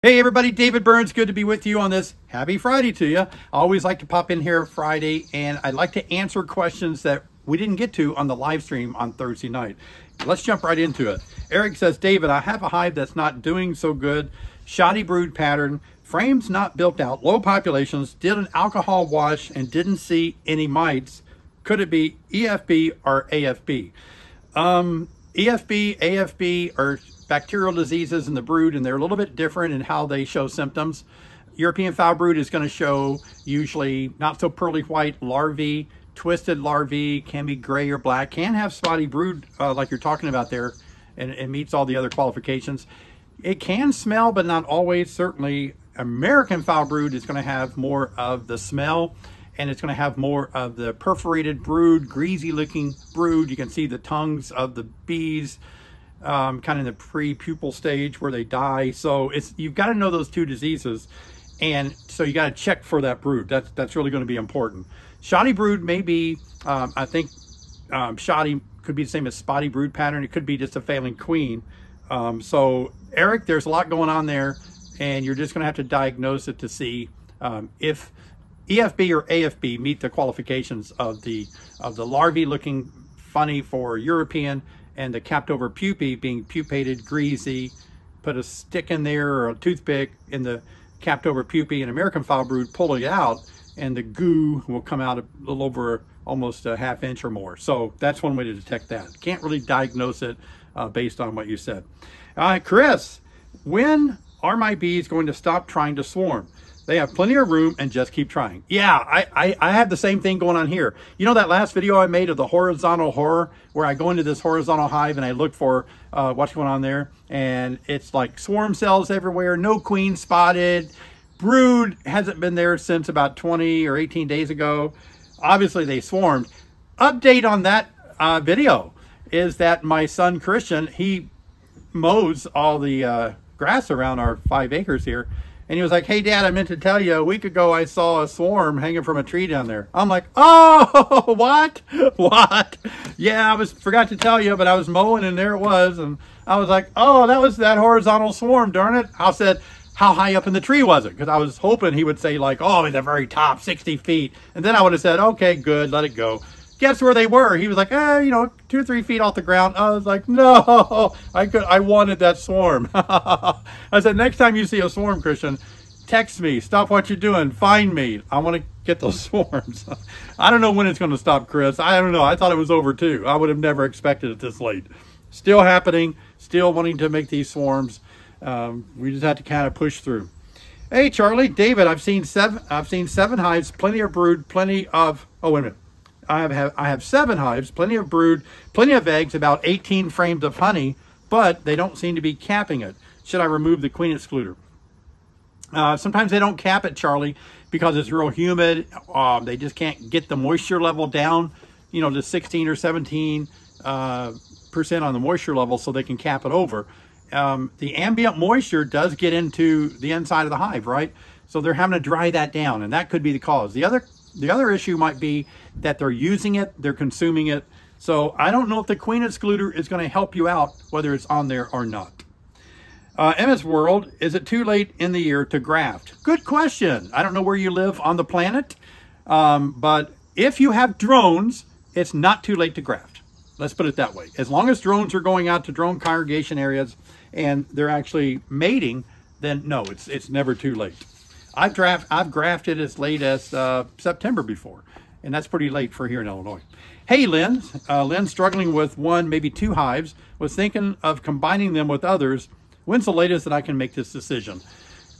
Hey everybody, David Burns, good to be with you on this. Happy Friday to you. I always like to pop in here Friday and I'd like to answer questions that we didn't get to on the live stream on Thursday night. Let's jump right into it. Eric says, David, I have a hive that's not doing so good. Shoddy brood pattern, frames not built out, low populations, did an alcohol wash and didn't see any mites. Could it be EFB or AFB? EFB, AFB are bacterial diseases in the brood, and they're a little bit different in how they show symptoms. European foul brood is going to show usually not so pearly white larvae, twisted larvae, can be gray or black, can have spotty brood like you're talking about there, and it meets all the other qualifications. It can smell, but not always. Certainly American foul brood is going to have more of the smell, and it's going to have more of the perforated brood, greasy looking brood. You can see the tongues of the bees kind of in the pre-pupal stage where they die. So you've got to know those two diseases, and so you got to check for that brood. That's really going to be important. Shoddy brood may be, I think shoddy could be the same as spotty brood pattern. It could be just a failing queen. So Eric, there's a lot going on there, and you're just going to have to diagnose it to see if EFB or AFB meet the qualifications of the larvae looking funny for European, and the capped over pupae being pupated, greasy. Put a stick in there or a toothpick in the capped over pupae in American foul brood, pull it out, and the goo will come out a little over almost a ½ inch or more. So that's one way to detect that. Can't really diagnose it based on what you said. Chris, when are my bees going to stop trying to swarm? They have plenty of room and just keep trying. Yeah, I have the same thing going on here. You know that last video I made of the horizontal horror, where I go into this horizontal hive and I look for what's going on there, and it's like swarm cells everywhere, no queen spotted, brood hasn't been there since about 20 or 18 days ago. Obviously they swarmed. Update on that video is that my son Christian, he mows all the grass around our 5 acres here. And he was like, hey, Dad, I meant to tell you, a week ago I saw a swarm hanging from a tree down there. I'm like, oh, what? What? Yeah, forgot to tell you, but I was mowing and there it was. And I was like, oh, that was that horizontal swarm, darn it. I said, how high up in the tree was it? Because I was hoping he would say like, oh, at the very top, 60 feet. And then I would have said, okay, good, let it go. Guess where they were? He was like, 2 or 3 feet off the ground. I was like, no, I wanted that swarm. I said, next time you see a swarm, Christian, text me, stop what you're doing, find me. I want to get those swarms. I don't know when it's going to stop, Chris. I don't know. I thought it was over too. I would have never expected it this late. Still happening, still wanting to make these swarms. We just had to kind of push through. Hey, Charlie, David, I've seen 7 hives, plenty of brood, plenty of, oh, wait a minute. I have 7 hives, plenty of brood, plenty of eggs, about 18 frames of honey, but they don't seem to be capping it. Should I remove the queen excluder? Sometimes they don't cap it, Charlie, because it's real humid. They just can't get the moisture level down, to 16 or 17% on the moisture level, so they can cap it over. The ambient moisture does get into the inside of the hive, right? So they're having to dry that down, and that could be the cause. The other issue might be that they're using it, they're consuming it. So I don't know if the queen excluder is going to help you out, whether it's on there or not. MS World, is it too late in the year to graft? Good question. I don't know where you live on the planet, but if you have drones, it's not too late to graft. Let's put it that way. As long as drones are going out to drone congregation areas and they're actually mating, then no, it's never too late. I've grafted as late as September before, and that's pretty late for here in Illinois. Hey, Lynn. Lynn's struggling with 1, maybe 2 hives, was thinking of combining them with others. When's the latest that I can make this decision?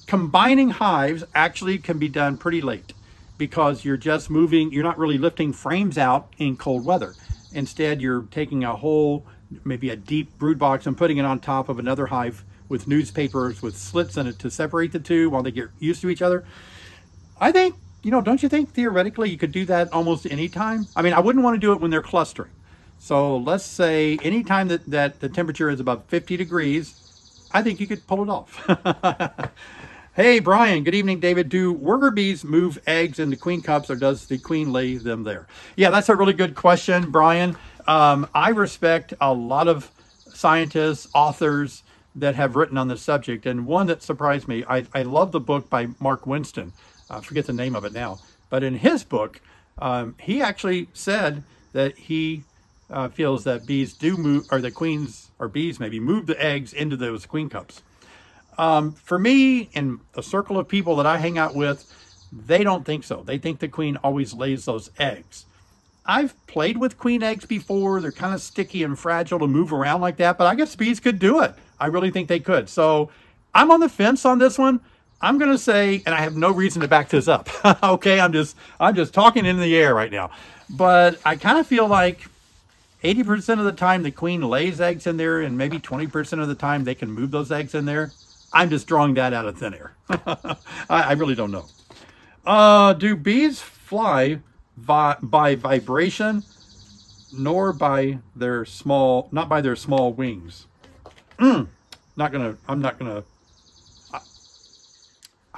Combining hives actually can be done pretty late because you're just moving, you're not really lifting frames out in cold weather. Instead, you're taking a whole, maybe a deep brood box and putting it on top of another hive with newspapers with slits in it to separate the two while they get used to each other. I think, don't you think theoretically you could do that almost any time? I mean, I wouldn't want to do it when they're clustering. So let's say anytime that the temperature is above 50 degrees, I think you could pull it off. Hey, Brian, good evening, David. Do worker bees move eggs into queen cups, or does the queen lay them there? Yeah, that's a really good question, Brian. I respect a lot of scientists, authors, that have written on the subject, and one that surprised me. I love the book by Mark Winston. I forget the name of it now, but in his book, he actually said that he feels that bees do move, or the queens or bees maybe move the eggs into those queen cups. For me, in a circle of people that I hang out with, they don't think so. They think the queen always lays those eggs. I've played with queen eggs before. They're kind of sticky and fragile to move around like that, but I guess bees could do it. I really think they could. So I'm on the fence on this one. I'm going to say, and I have no reason to back this up. Okay, I'm just talking in the air right now. But I kind of feel like 80% of the time the queen lays eggs in there, and maybe 20% of the time they can move those eggs in there. I'm just drawing that out of thin air. I really don't know. Do bees fly by vibration, nor by their small, not by their small wings? I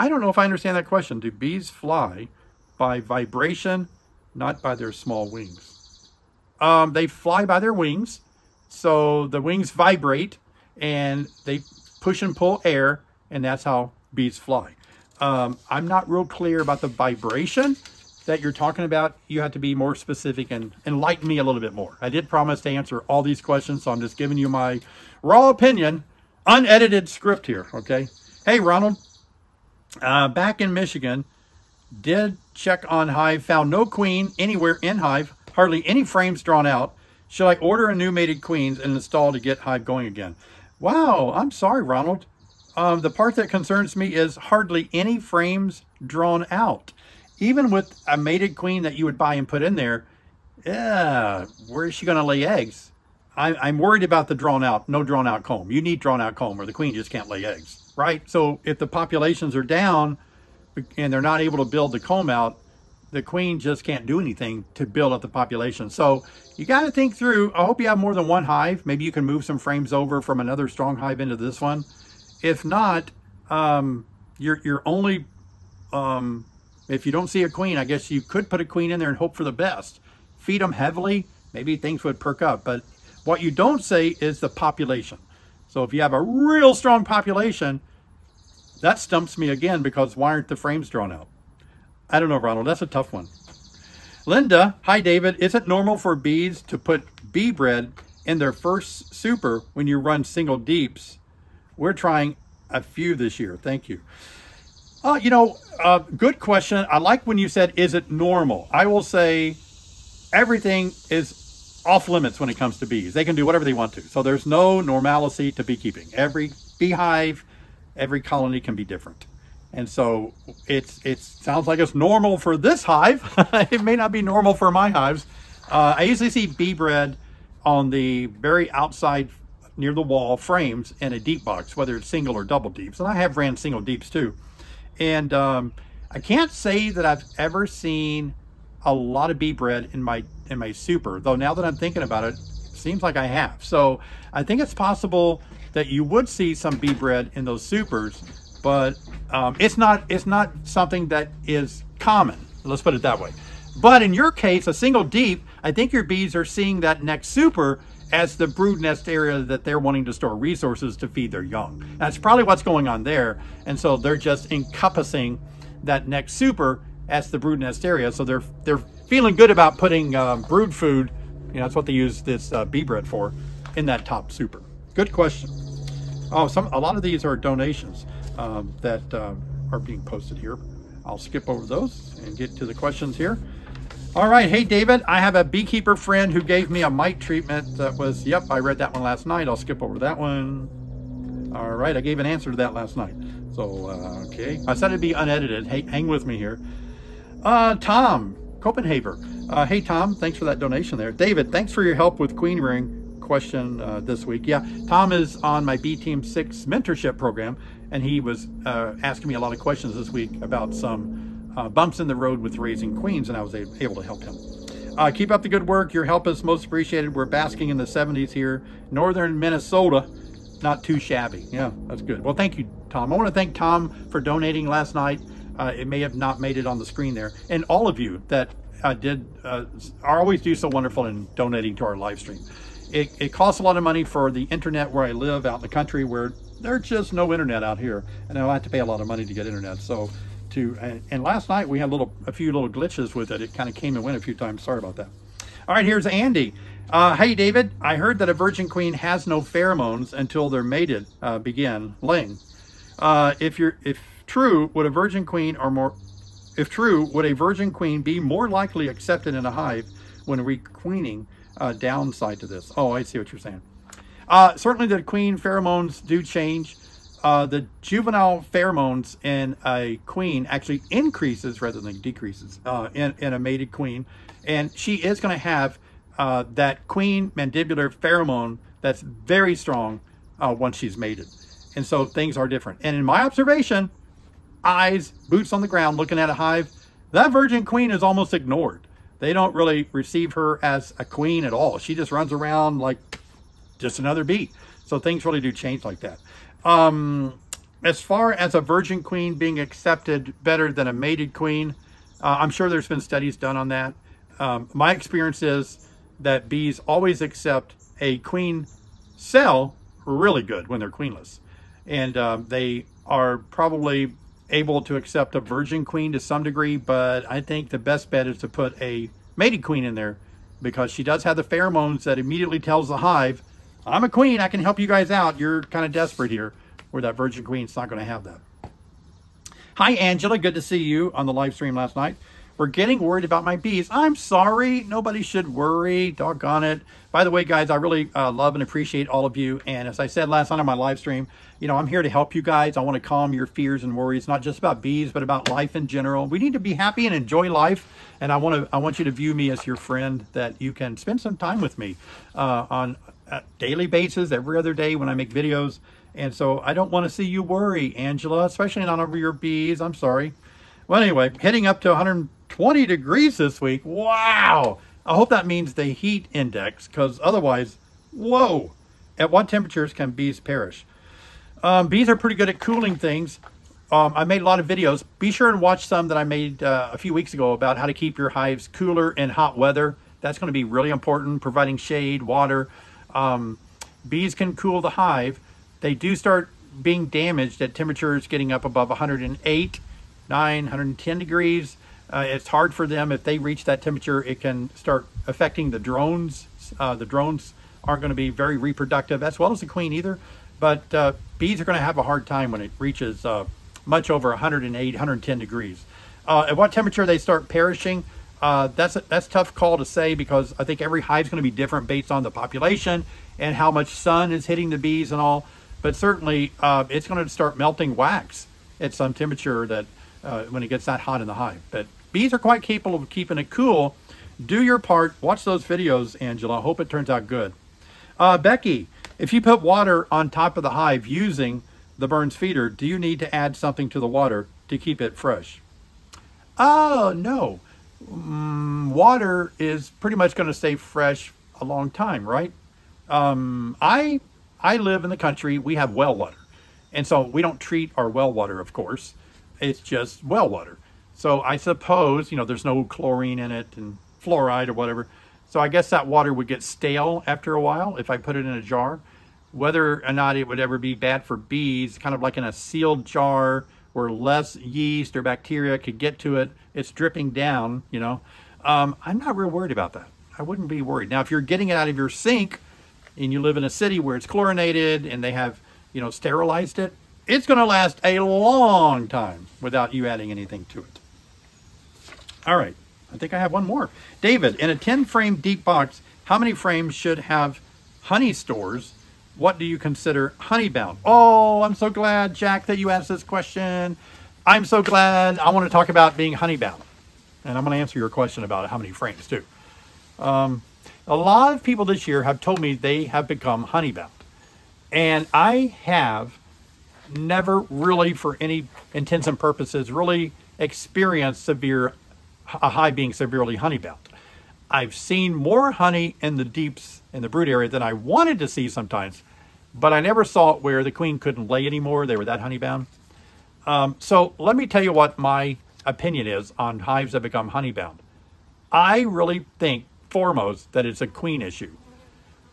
don't know if I understand that question. Do bees fly by vibration, not by their small wings? They fly by their wings. So the wings vibrate and they push and pull air, and that's how bees fly. I'm not real clear about the vibration that you're talking about. You have to be more specific and enlighten me a little bit more. I did promise to answer all these questions, so I'm just giving you my raw opinion, unedited script here, okay? Hey, Ronald, back in Michigan, did check on Hive, found no queen anywhere in Hive, hardly any frames drawn out. Should I order a new mated queens and install to get Hive going again? Wow, I'm sorry, Ronald. The part that concerns me is hardly any frames drawn out. Even with a mated queen that you would buy and put in there, yeah, where is she going to lay eggs? I'm worried about the no drawn out comb. You need drawn out comb or the queen just can't lay eggs, right? So if the populations are down and they're not able to build the comb out, the queen just can't do anything to build up the population. So you got to think through. I hope you have more than one hive. Maybe you can move some frames over from another strong hive into this one. If not, you're only, if you don't see a queen, I guess you could put a queen in there and hope for the best. Feed them heavily, maybe things would perk up. But what you don't say is the population. So if you have a real strong population, that stumps me again, because why aren't the frames drawn out? I don't know, Ronald. That's a tough one. Linda, hi, David. Is it normal for bees to put bee bread in their first super when you run single deeps? We're trying a few this year. Thank you. Good question. I like when you said, is it normal? I will say everything is off limits when it comes to bees. They can do whatever they want to. So there's no normalcy to beekeeping. Every beehive, every colony can be different. And so it sounds like it's normal for this hive. It may not be normal for my hives. I usually see bee bread on the very outside near the wall frames in a deep box, whether it's single or double deeps. And I have ran single deeps too. And I can't say that I've ever seen a lot of bee bread in my super, though now that I'm thinking about it, seems like I have. So I think it's possible that you would see some bee bread in those supers, but it's not something that is common. Let's put it that way. But in your case, a single deep, I think your bees are seeing that next super as the brood nest area that they're wanting to store resources to feed their young. That's probably what's going on there. And so they're just encompassing that next super as the brood nest area. So they're feeling good about putting brood food, that's what they use this bee bread for, in that top super. Good question. Oh, a lot of these are donations that are being posted here. I'll skip over those and get to the questions here. All right, hey David, I have a beekeeper friend who gave me a mite treatment that was, yep, I read that one last night. I'll skip over that one. All right, I gave an answer to that last night. So, okay. I said it'd be unedited. Hey, hang with me here. Tom, Copenhagen. Hey Tom, thanks for that donation there. David, thanks for your help with queen rearing question this week. Yeah, Tom is on my B Team 6 mentorship program, and he was asking me a lot of questions this week about some bumps in the road with raising queens, and I was able to help him. Keep up the good work. Your help is most appreciated. We're basking in the 70s here, northern Minnesota. Not too shabby. Yeah, that's good. Well, thank you, Tom. I want to thank Tom for donating last night. It may have not made it on the screen there. And all of you that always do so wonderful in donating to our live stream. It costs a lot of money for the internet where I live out in the country, where there's just no internet out here, and I'll have to pay a lot of money to get internet. So and last night we had a few little glitches with it. It kind of came and went a few times. Sorry about that. All right, here's Andy. Hey David, I heard that a virgin queen has no pheromones until they're mated begin laying. If true, would a virgin queen be more likely accepted in a hive when requeening? Downside to this. Oh, I see what you're saying. Certainly the queen pheromones do change. The juvenile pheromones in a queen actually increases rather than decreases in a mated queen. And she is going to have that queen mandibular pheromone that's very strong once she's mated. And so things are different. And in my observation, eyes, boots on the ground, looking at a hive, that virgin queen is almost ignored. They don't really receive her as a queen at all. She just runs around like just another bee. So things really do change like that. As far as a virgin queen being accepted better than a mated queen, I'm sure there's been studies done on that. My experience is that bees always accept a queen cell really good when they're queenless. And they are probably able to accept a virgin queen to some degree, but I think the best bet is to put a mated queen in there because she does have the pheromones that immediately tells the hive, I'm a queen, I can help you guys out. You're kind of desperate here, where that virgin queen's not going to have that. Hi, Angela. Good to see you on the live stream last night. We're getting worried about my bees. I'm sorry. Nobody should worry. Doggone it. By the way, guys, I really love and appreciate all of you. And as I said last night on my live stream, you know, I'm here to help you guys. I want to calm your fears and worries, not just about bees, but about life in general. We need to be happy and enjoy life. And I want you to view me as your friend, that you can spend some time with me on a daily basis, every other day when I make videos. And so I don't want to see you worry, Angela, especially not over your bees. I'm sorry. Well, anyway, heading up to 120 degrees this week. Wow. I hope that means the heat index, because otherwise, whoa. At what temperatures can bees perish? Bees are pretty good at cooling things. I made a lot of videos. Be sure and watch some that I made a few weeks ago about how to keep your hives cooler in hot weather. That's going to be really important, providing shade, water. Bees can cool the hive. They do start being damaged at temperatures getting up above 108, 9, 110 degrees. It's hard for them. If they reach that temperature, it can start affecting the drones. The drones aren't going to be very reproductive, as well as the queen either. But bees are going to have a hard time when it reaches much over 108, 110 degrees. At what temperature they start perishing, that's a tough call to say, because I think every hive is going to be different based on the population and how much sun is hitting the bees and all. But certainly it's going to start melting wax at some temperature that when it gets that hot in the hive. But bees are quite capable of keeping it cool. Do your part. Watch those videos, Angela. Hope it turns out good. Becky, if you put water on top of the hive using the Burns feeder, do you need to add something to the water to keep it fresh? Oh, no. Water is pretty much going to stay fresh a long time, right? I live in the country. We have well water. And so we don't treat our well water, of course. It's just well water. So I suppose, you know, there's no chlorine in it and fluoride or whatever. So I guess that water would get stale after a while if I put it in a jar. Whether or not it would ever be bad for bees, kind of like in a sealed jar where less yeast or bacteria could get to it, it's dripping down, you know. I'm not real worried about that. I wouldn't be worried. Now, if you're getting it out of your sink and you live in a city where it's chlorinated and they have, you know, sterilized it, it's going to last a long time without you adding anything to it. All right. I think I have one more. David, in a 10-frame deep box, how many frames should have honey stores? What do you consider honey-bound? Oh, I'm so glad, Jack, that you asked this question. I'm so glad. I want to talk about being honey-bound. And I'm going to answer your question about how many frames, too. A lot of people this year have told me they have become honey-bound. And I have never really, for any intents and purposes, really experienced a hive being severely honey-bound. I've seen more honey in the deeps in the brood area than I wanted to see sometimes, but I never saw it where the queen couldn't lay anymore. They were that honey-bound. So let me tell you what my opinion is on hives that become honey-bound. I really think, foremost, that it's a queen issue.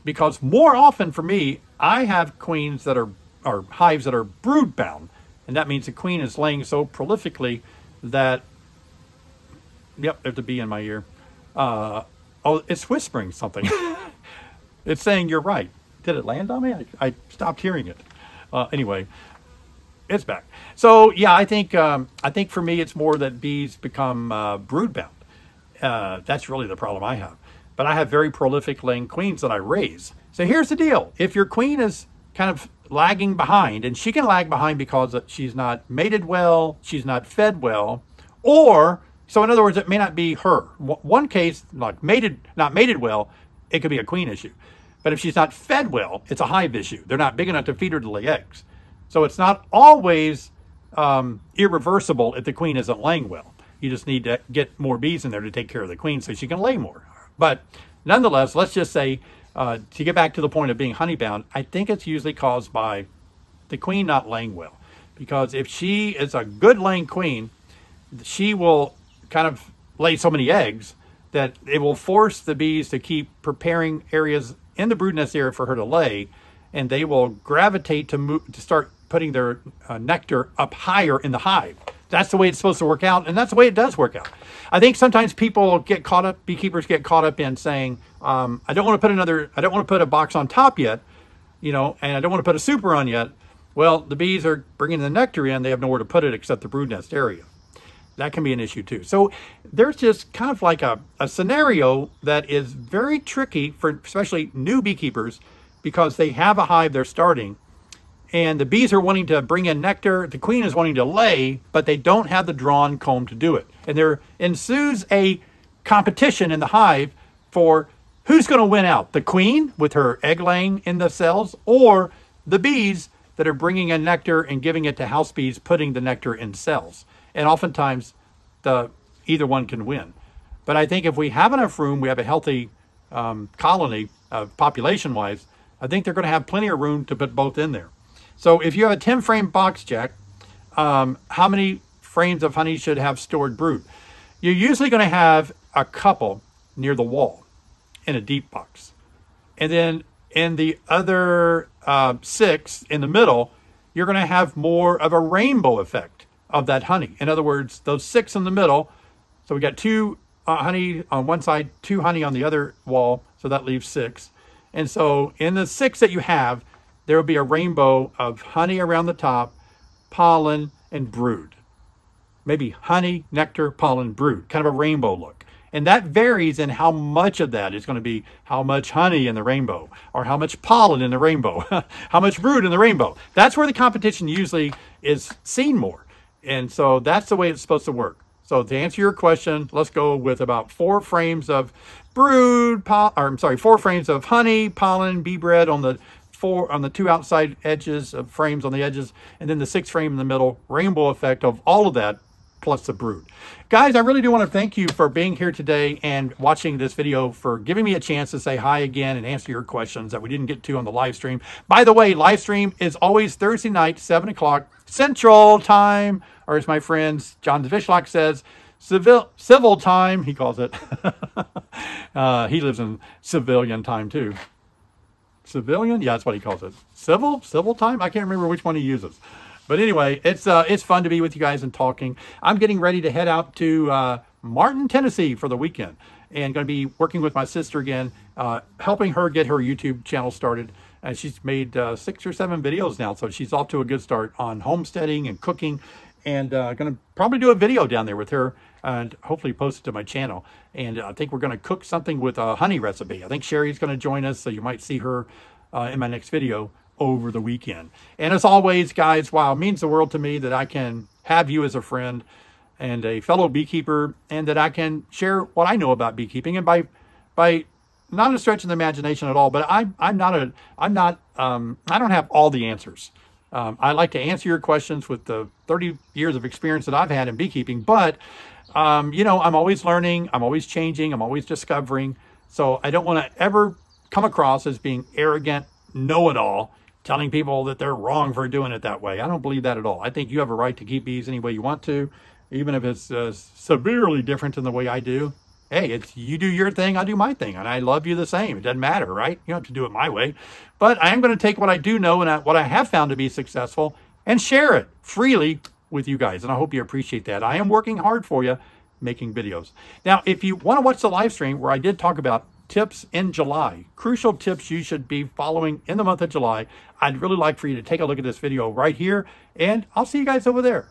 Because more often for me, I have queens that are or hives that are brood bound. And that means the queen is laying so prolifically that, yep, there's a bee in my ear. Oh, it's whispering something. It's saying you're right. Did it land on me? I stopped hearing it. Anyway, it's back. So yeah, I think for me, it's more that bees become brood bound. That's really the problem I have. But I have very prolific laying queens that I raise. So here's the deal. If your queen is kind of lagging behind, and she can lag behind because she's not mated well, she's not fed well, or, so in other words, it may not be her. One case, like not mated well, it could be a queen issue. But if she's not fed well, it's a hive issue. They're not big enough to feed her to lay eggs. So it's not always irreversible if the queen isn't laying well. You just need to get more bees in there to take care of the queen so she can lay more. But nonetheless, let's just say, to get back to the point of being honey bound, I think it's usually caused by the queen not laying well. Because if she is a good laying queen, she will kind of lay so many eggs that it will force the bees to keep preparing areas in the brood nest area for her to lay, and they will gravitate to start putting their nectar up higher in the hive. That's the way it's supposed to work out, and that's the way it does work out. I think sometimes people get caught up, beekeepers get caught up in saying, I don't want to put a box on top yet, you know, and I don't want to put a super on yet. Well, the bees are bringing the nectar in, they have nowhere to put it except the brood nest area. That can be an issue too. So there's just kind of like a scenario that is very tricky for especially new beekeepers, because they have a hive they're starting and the bees are wanting to bring in nectar. The queen is wanting to lay, but they don't have the drawn comb to do it. And there ensues a competition in the hive for who's going to win out, the queen with her egg laying in the cells, or the bees that are bringing in nectar and giving it to house bees, putting the nectar in cells. And oftentimes, either one can win. But I think if we have enough room, we have a healthy colony population-wise, I think they're going to have plenty of room to put both in there. So if you have a 10-frame box, Jack, how many frames of honey should have stored brood? You're usually going to have a couple near the wall in a deep box. And then in the other 6 in the middle, you're going to have more of a rainbow effect of that honey. In other words, those 6 in the middle, so we got 2 honey on one side, 2 honey on the other wall, so that leaves 6. And so in the 6 that you have, there will be a rainbow of honey around the top, pollen, and brood. Maybe honey, nectar, pollen, brood, kind of a rainbow look. And that varies in how much of that is going to be how much honey in the rainbow, or how much pollen in the rainbow, how much brood in the rainbow. That's where the competition usually is seen more. And so that's the way it's supposed to work. So to answer your question, let's go with about 4 frames of brood, 4 frames of honey, pollen, bee bread on the 2 outside edges of frames on the edges, and then the 6th frame in the middle, rainbow effect of all of that plus the brood. Guys, I really do want to thank you for being here today and watching this video, for giving me a chance to say hi again and answer your questions that we didn't get to on the live stream. By the way, live stream is always Thursday night, 7 o'clock Central Time, or as my friend John Zvishlock says, civil time, he calls it. He lives in civilian time too. Civilian? Yeah, that's what he calls it. Civil time? I can't remember which one he uses. But anyway, it's fun to be with you guys and talking. I'm getting ready to head out to Martin, Tennessee for the weekend, and going to be working with my sister again, helping her get her YouTube channel started. And she's made 6 or 7 videos now, so she's off to a good start on homesteading and cooking, and going to probably do a video down there with her and hopefully post it to my channel. And I think we're going to cook something with a honey recipe. I think Sherry's going to join us, so you might see her in my next video over the weekend. And as always, guys, wow, it means the world to me that I can have you as a friend and a fellow beekeeper, and that I can share what I know about beekeeping. And by not a stretch of the imagination at all, but I don't have all the answers. I like to answer your questions with the 30 years of experience that I've had in beekeeping, but you know, I'm always learning, I'm always changing, I'm always discovering. So I don't want to ever come across as being arrogant, know-it-all, telling people that they're wrong for doing it that way. I don't believe that at all. I think you have a right to keep bees any way you want to, even if it's severely different than the way I do. hey, it's you do your thing, I do my thing, and I love you the same. It doesn't matter, right? You don't have to do it my way. But I am going to take what I do know and what I have found to be successful and share it freely with you guys. And I hope you appreciate that. I am working hard for you, making videos. Now, if you want to watch the live stream where I did talk about tips in July, crucial tips you should be following in the month of July, I'd really like for you to take a look at this video right here, and I'll see you guys over there.